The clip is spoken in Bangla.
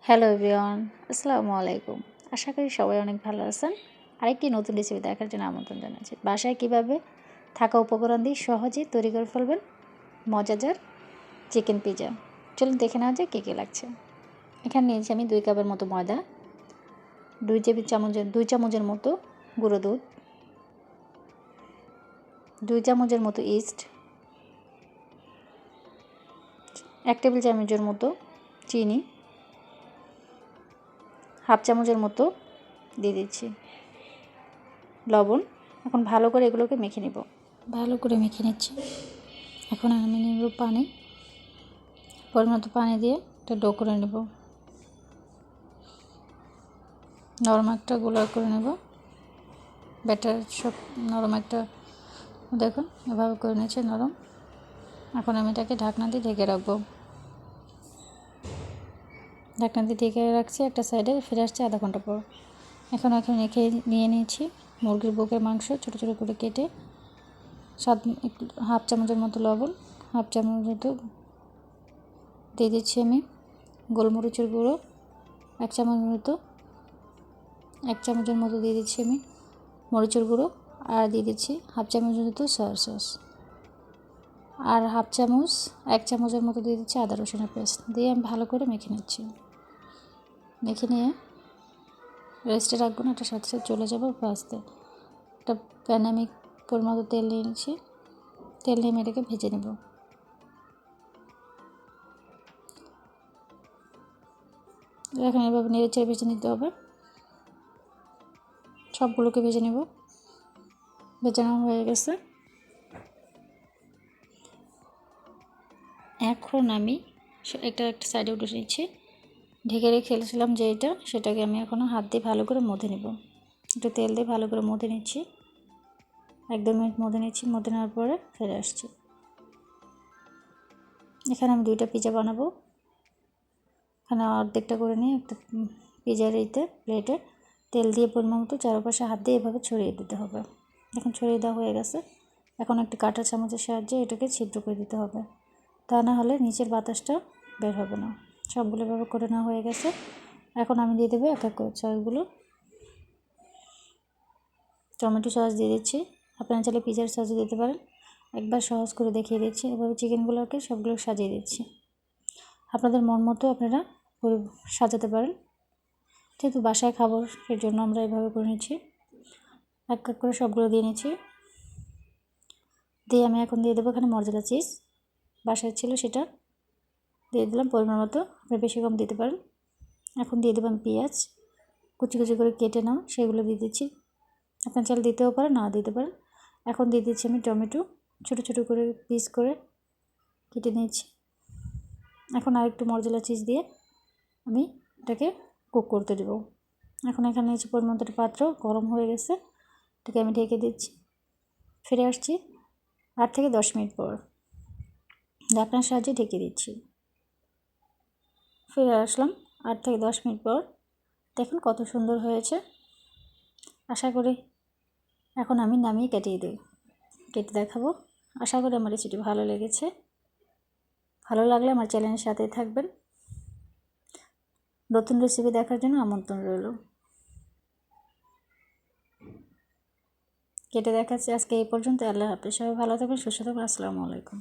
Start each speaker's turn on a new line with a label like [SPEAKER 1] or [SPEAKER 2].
[SPEAKER 1] হ্যালো এভরিওয়ান, আসসালামু আলাইকুম। আশা করি সবাই অনেক ভালো আছেন। আরেকটি নতুন রেসিপি দেখার জন্য আমন্ত্রণ জানাচ্ছি। বাসায় কিভাবে থাকা উপকরণ দিয়ে সহজেই তৈরি করে ফেলবেন মজাদার চিকেন পিৎজা। চলুন দেখে নেওয়া যায় কী কী লাগছে। এখানে নিয়েছি আমি 2 কাপের মতো ময়দা, 2 চামচের মতো গুঁড়ো দুধ, 2 চামচের মতো ইস্ট, 1 টেবিল চামচের মতো চিনি, হাফ চামচের মতো দিয়ে দিচ্ছি লবণ। এখন ভালো করে এগুলোকে মেখে নেব। ভালো করে মেখে নিচ্ছি। এখন আমি নেব পানি, পরিমাণ মতো পানি দিয়ে একটা ডো করে নেব। নরম একটা গোলা করে নেব। ব্যাটার সব নরম একটা, দেখুন এভাবে করে নিয়েছে নরম। এখন আমি এটাকে ঢাকনা দিয়ে ঢেকে রাখবো। ঢাকনা দিয়ে ঢেকে রাখছি। একটা সাইডে ফিরে আসছে আধা ঘন্টা পর। এখন রেখে নিয়ে নিয়েছি মুরগির বুকের মাংস ছোটো ছোটো করে কেটে, হাফ চামচের মতো লবণ, হাফ চামচ মতো দিয়ে দিচ্ছি আমি গোলমরিচের গুঁড়ো, 1 চামচের মতো দিয়ে দিচ্ছি আমি মরিচের গুঁড়ো, আর দিয়ে দিচ্ছি হাফ চামচের মতো সয়া সস, আর 1 চামচের মতো দিয়ে দিচ্ছি আদা রসুনের পেস্ট দিয়ে আমি ভালো করে মেখে নিচ্ছি। মেখে নিয়ে রেস্টে রাখবো না, এটা সাথে সাথে চলে যাবো ভাজতে। একটা প্যানে আমি পরিমাণ মতো তেল নিয়ে নিচ্ছি। তেল নিয়ে আমি এটাকে ভেজে নেব। এখন এভাবে নেড়ে চেড়ে ভেজে নিতে হবে। সবগুলোকে ভেজে নেব। ভেজে নেওয়া হয়ে গেছে। এখন আমি একটা সাইডে উঠে নিচ্ছি। ঢেকে রেখে খেলেছিলাম সেটাকে আমি এখনও হাত দিয়ে ভালো করে মধে নেব। একটু তেল দিয়ে ভালো করে মধে নিচ্ছি। 1-2 মিনিট মধে নিচ্ছি। মধে নেওয়ার পরে ফিরে আসছি। এখানে আমি 2টা পিৎজা বানাবো। এখানে অর্ধেকটা করে নিয়ে একটা পিৎজার প্লেটে তেল দিয়ে পরিমাণ মতো চারপাশে হাত দিয়ে এভাবে ছড়িয়ে দিতে হবে। এখন ছড়িয়ে দেওয়া হয়ে গেছে। এখন একটি কাঁটা চামচের সাহায্যে এটাকে ছিদ্র করে দিতে হবে, তা না হলে নিচের বাতাসটা বের হবে না। সবগুলো এভাবে করে নেওয়া হয়ে গেছে। এখন আমি দিয়ে দেবো এক এক করে সসগুলো। টমেটো সস দিয়ে দিচ্ছি। আপনারা চাইলে পিৎজার সসও দিতে পারেন। একবার সহজ করে দেখিয়ে দিচ্ছি। এভাবে চিকেনগুলোকে সবগুলো সাজিয়ে দিচ্ছি। আপনাদের মন মতো আপনারা সাজাতে পারেন। যেহেতু বাসায় খাবো এর জন্য আমরা এভাবে করে নিচ্ছি। এক এক করে সবগুলো দিয়ে নিচ্ছি। দিয়ে আমি এখন দিয়ে দেবো এখানে মজরেলা চিজ, বাসায় ছিল সেটা দিয়ে দিলাম পরিমাণ মতো। আপনি বেশি কম দিতে পারেন। এখন দিয়ে দেবেন পেঁয়াজ কুচি কুচি করে কেটে নাও, সেগুলো দিয়ে দিচ্ছি। আপনার চাল দিতেও পারেন, না দিতে পারেন। এখন দিয়ে দিচ্ছি আমি টমেটো ছোটো ছোটো করে পিস করে কেটে নিয়েছি। এখন আরেকটু মজরেলা চিজ দিয়ে আমি এটাকে কুক করতে দেবো। এখন এখানে নিয়েছি পরিমাণ মতো পাত্র গরম হয়ে গেছে। এটাকে আমি ঢেকে দিচ্ছি। ফিরে আসছি 8 থেকে 10 মিনিট পর। ঢাকনার সাহায্যে ঢেকে দিচ্ছি। ফিরে আসলাম 8 থেকে 10 মিনিট পর। দেখুন কত সুন্দর হয়েছে। আশা করি এখন আমি নামিয়ে কেটে দেখাবো। আশা করি আমার রেসিপি ভালো লেগেছে। ভালো লাগলে আমার চ্যানেলের সাথেই থাকবেন। নতুন রেসিপি দেখার জন্য আমন্ত্রণ রইল। কেটে দেখাচ্ছি আজকে এই পর্যন্ত। আল্লাহ হাফেজ। সবাই ভালো থাকবেন, সুস্থ থাকবেন। আসসালামু আলাইকুম।